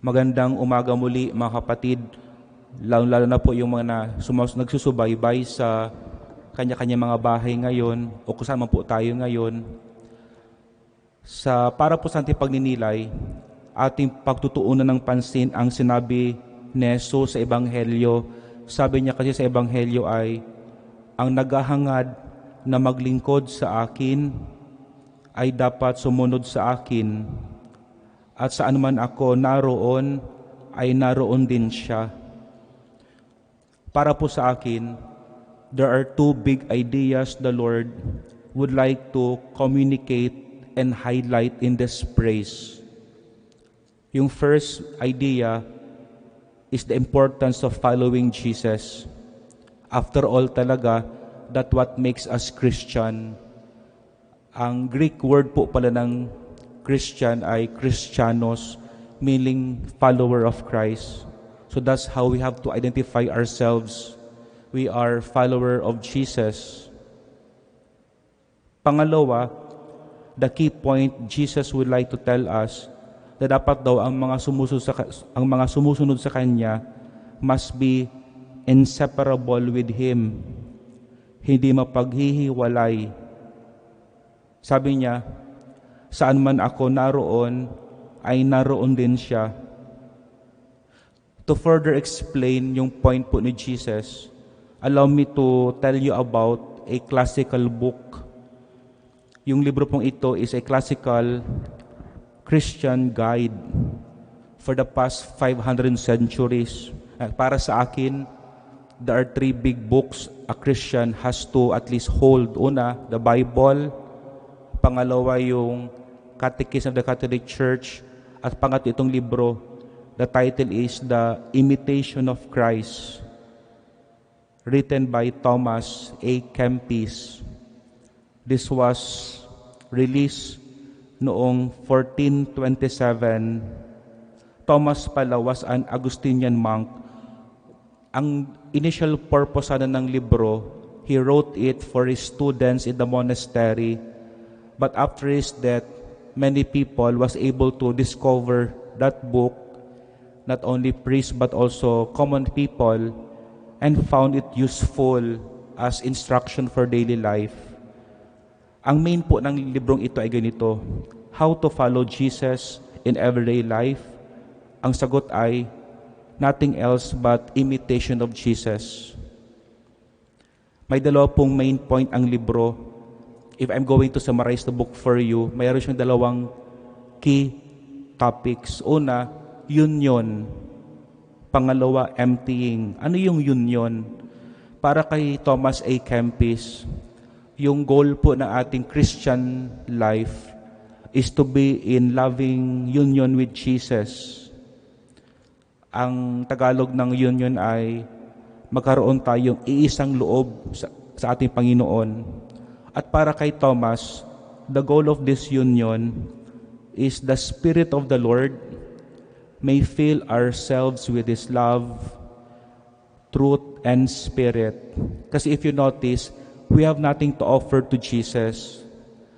Magandang umaga muli mga kapatid, lalo na po yung mga nagsusubaybay sa kanya-kanya mga bahay ngayon o kung saan man po tayo ngayon. Para po sa ating pagninilay, ating pagtutuunan ng pansin ang sinabi ni Jesus sa Ebanghelyo. Sabi niya kasi sa Ebanghelyo ay, ang naghahangad na maglingkod sa akin ay dapat sumunod sa akin. At saan man ako naroon, ay naroon din siya. Para po sa akin, there are two big ideas the Lord would like to communicate and highlight in this praise. Yung first idea is the importance of following Jesus. After all talaga, that what makes us Christian. Ang Greek word po pala ng Christian ay Christianos, meaning follower of Christ. So that's how we have to identify ourselves. We are follower of Jesus. Pangalawa, the key point Jesus would like to tell us na dapat daw ang mga sumusunod sa Kanya must be inseparable with Him. Hindi mapaghihiwalay. Sabi niya, saan man ako naroon, ay naroon din siya. To further explain yung point po ni Jesus, allow me to tell you about a classical book. Yung libro pong ito is a classical Christian guide for the past 500 centuries. Para sa akin, there are three big books a Christian has to at least hold. Una, the Bible. Pangalawa, yung Catechism of the Catholic Church. At pangatlo, itong libro. The title is The Imitation of Christ, written by Thomas A. Kempis. This was released noong 1427. Thomas pala was an Augustinian monk. Ang initial purpose ng libro, he wrote it for his students in the monastery. But after his death, many people was able to discover that book, not only priests but also common people, and found it useful as instruction for daily life. Ang main po ng librong ito ay ganito, how to follow Jesus in everyday life. Ang sagot ay, nothing else but imitation of Jesus. May dalawa pong main point ang libro. If I'm going to summarize the book for you, mayroon siyang dalawang key topics. Una, union. Pangalawa, emptying. Ano yung union? Para kay Thomas A. Kempis, yung goal po ng ating Christian life is to be in loving union with Jesus. Ang Tagalog ng union ay magkaroon tayong iisang loob sa ating Panginoon. At para kay Thomas, the goal of this union is the Spirit of the Lord may fill ourselves with His love, truth, and Spirit. Kasi if you notice, we have nothing to offer to Jesus.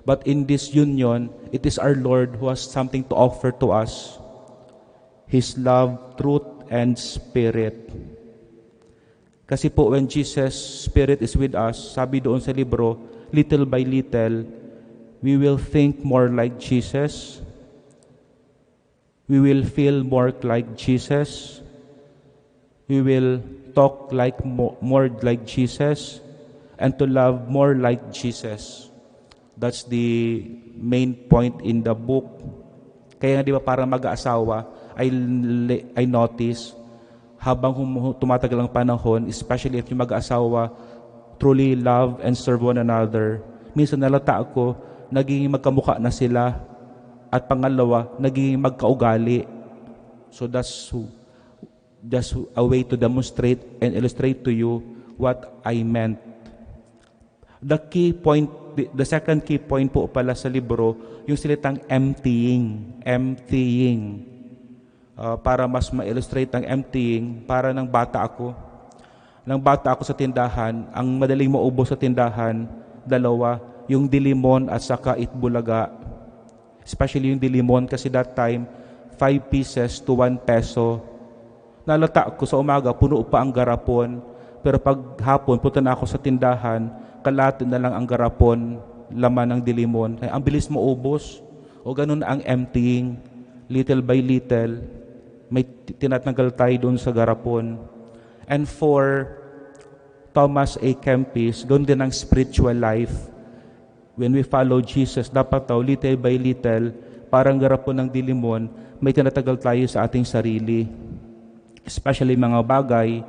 But in this union, it is our Lord who has something to offer to us. His love, truth, and Spirit. Kasi po when Jesus' Spirit is with us, sabi doon sa libro, little by little, we will think more like Jesus. We will feel more like Jesus. We will talk like more like Jesus, and to love more like Jesus. That's the main point in the book. Kaya nga di ba parang mag-aasawa, I notice, habang tumatagal ang panahon, especially if yung mag-aasawa truly love and serve one another, minsan nalata ako, naging magkamukha na sila, at pangalawa, naging magkaugali. So that's just a way to demonstrate and illustrate to you what I meant. The second key point po pala sa libro, yung salitang emptying. Para mas ma-illustrate ang emptying, para ng bata ako. Nang bata ako sa tindahan, ang madaling maubos sa tindahan, dalawa, yung dilimon at saka itbulaga. Especially yung dilimon kasi that time, 5 pieces to 1 peso. Nalata ko sa umaga, puno pa ang garapon. Pero pag hapon, punta na ako sa tindahan, kalahati na lang ang garapon, laman ng dilimon. Ay, ang bilis mo ubos. O ganun ang emptying. Little by little, may tinatanggal tayo doon sa garapon. And for Thomas A. Kempis, ganun din ang spiritual life. When we follow Jesus, dapat daw, little by little, parang garapon ng dilimon, may tinatagal tayo sa ating sarili. Especially mga bagay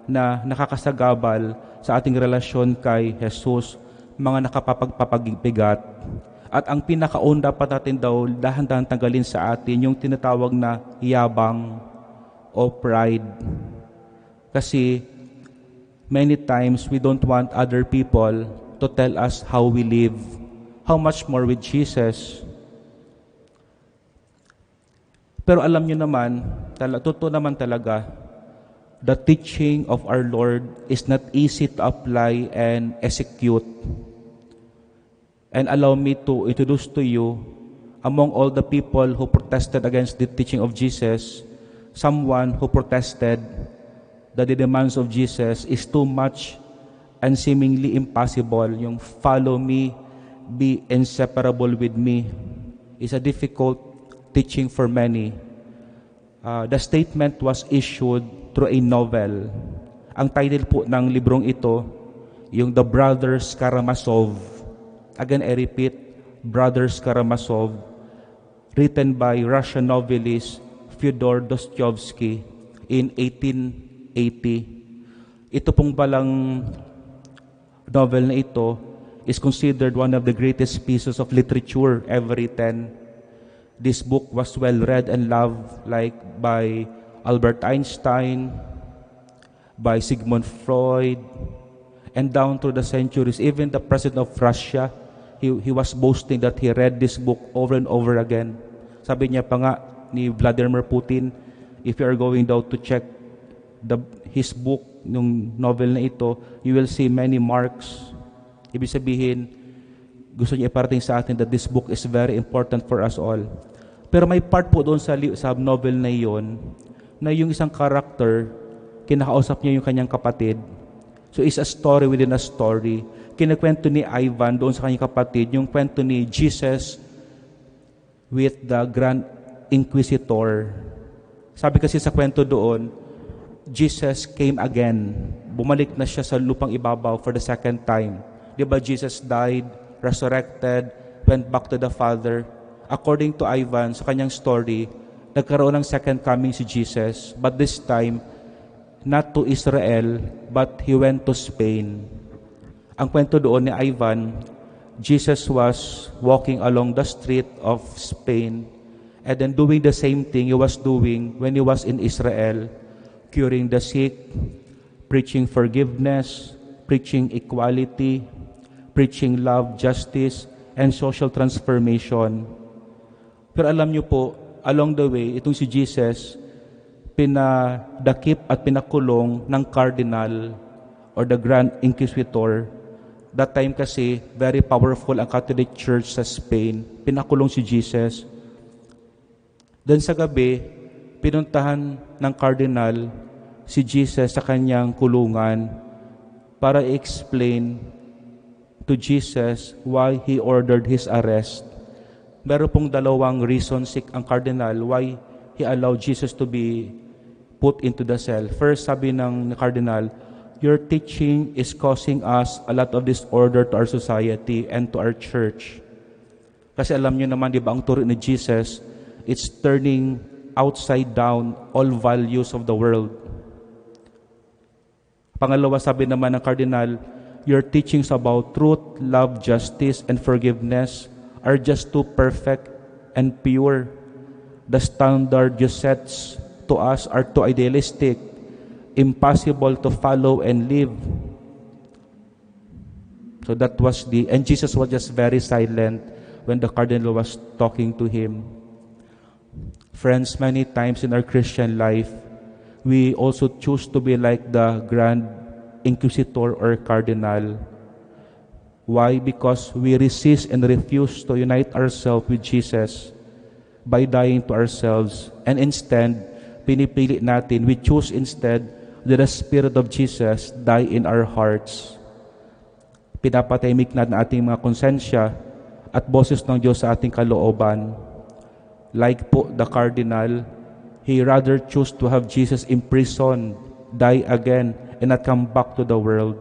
na nakakasagabal sa ating relasyon kay Jesus, mga nakapapagpapagibigat. At ang pinakaon dapat natin daw, dahan-dahan tanggalin sa atin, yung tinatawag na yabang o pride. Kasi many times we don't want other people to tell us how we live. How much more with Jesus? Pero alam nyo naman, totoo naman talaga, the teaching of our Lord is not easy to apply and execute. And allow me to introduce to you, among all the people who protested against the teaching of Jesus, someone who protested that the demands of Jesus is too much and seemingly impossible. Yung follow me, be inseparable with me, is a difficult teaching for many. The statement was issued through a novel. Ang title po ng librong ito, yung The Brothers Karamazov. Again, I repeat, Brothers Karamazov, written by Russian novelist Fyodor Dostoevsky in 1880. Ito pong balang novel na ito is considered one of the greatest pieces of literature ever written. This book was well read and loved, like by Albert Einstein, by Sigmund Freud, and down through the centuries, even the president of Russia, he was boasting that he read this book over and over again. Sabi niya pa nga ni Vladimir Putin, if you are going down to check his book, nung novel na ito, you will see many marks. Ibig sabihin, gusto niya iparating sa atin that this book is very important for us all. Pero may part po doon sa novel na iyon, na yung isang character, kinakausap niya yung kanyang kapatid. So it's a story within a story. Kinakwento ni Ivan doon sa kanyang kapatid, yung kwento ni Jesus with the Grand Inquisitor. Sabi kasi sa kwento doon, Jesus came again. Bumalik na siya sa lupang ibabaw for the second time. Di ba Jesus died, resurrected, went back to the Father. According to Ivan, sa kanyang story, nagkaroon ng second coming si Jesus. But this time, not to Israel, but he went to Spain. Ang kwento doon ni Ivan, Jesus was walking along the street of Spain and then doing the same thing he was doing when he was in Israel, curing the sick, preaching forgiveness, preaching equality, preaching love, justice, and social transformation. Pero alam niyo po, along the way, itong si Jesus, pinadakip at pinakulong ng cardinal or the Grand Inquisitor. That time kasi, very powerful ang Catholic Church sa Spain. Pinakulong si Jesus. Then sa gabi, pinuntahan ng cardinal si Jesus sa kanyang kulungan para i-explain to Jesus why he ordered his arrest. Meron pong dalawang reasons ang cardinal why he allowed Jesus to be put into the cell. First, sabi ng cardinal, your teaching is causing us a lot of disorder to our society and to our church. Kasi alam niyo naman, di ba, ang turo ni Jesus, it's turning outside down all values of the world. Pangalawa, sabi naman ng cardinal, your teachings about truth, love, justice, and forgiveness are just too perfect and pure. The standard you set to us are too idealistic, impossible to follow and live. So that was and Jesus was just very silent when the cardinal was talking to him. Friends, many times in our Christian life, we also choose to be like the Grand Inquisitor or Cardinal. Why? Because we resist and refuse to unite ourselves with Jesus. by dying to ourselves, and instead, pinipili natin, we choose instead that the Spirit of Jesus die in our hearts. Pinapatahimik natin ating mga konsensya at boses ng Diyos sa ating kalooban. Like po the cardinal, he rather choose to have Jesus imprisoned, die again, and not come back to the world.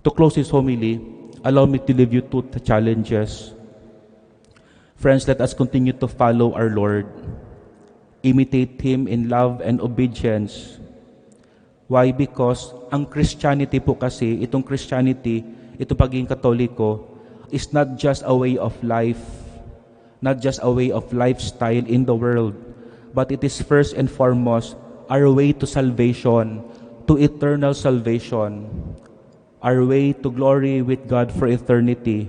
To close his homily, allow me to leave you two challenges. Friends, let us continue to follow our Lord. Imitate Him in love and obedience. Why? Because ang Christianity po kasi, itong Christianity, itong pagiging Katoliko, is not just a way of life, not just a way of lifestyle in the world, but it is first and foremost our way to salvation, to eternal salvation, our way to glory with God for eternity.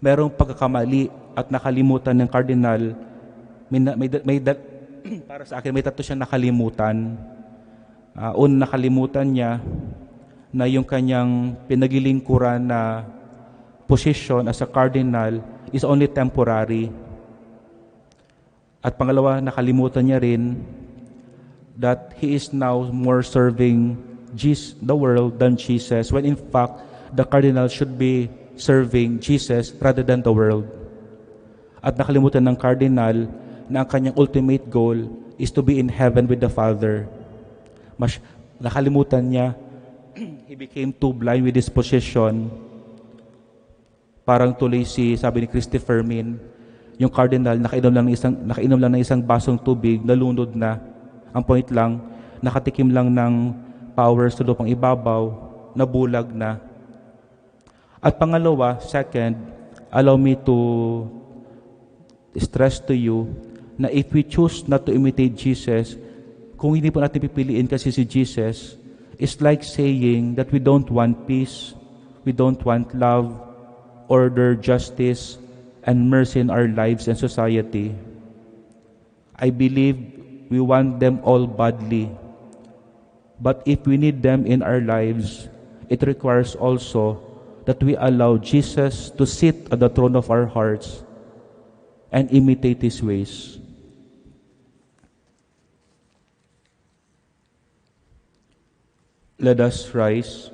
Merong pagkakamali at nakalimutan ng cardinal, para sa akin, may tatlo siyang nakalimutan. Nakalimutan niya na yung kanyang pinagilingkuran na position as a cardinal is only temporary. At pangalawa, nakalimutan niya rin that he is now more serving the world than Jesus, when in fact, the cardinal should be serving Jesus rather than the world. At nakalimutan ng cardinal na ang kanyang ultimate goal is to be in heaven with the Father. Nakalimutan niya, he became too blind with his position. Parang tuloy sabi ni Christopher Min, yung cardinal, nakainom lang ng isang basong tubig, nalunod na. Ang point lang, nakatikim lang ng power sa lupang ibabaw, nabulag na. At pangalawa, second, allow me to stress to you na if we choose not to imitate Jesus, kung hindi po natin pipiliin kasi si Jesus, it's like saying that we don't want peace, we don't want love, order, justice, and mercy in our lives and society. I believe we want them all badly. But if we need them in our lives, it requires also that we allow Jesus to sit at the throne of our hearts and imitate His ways. Let us rise.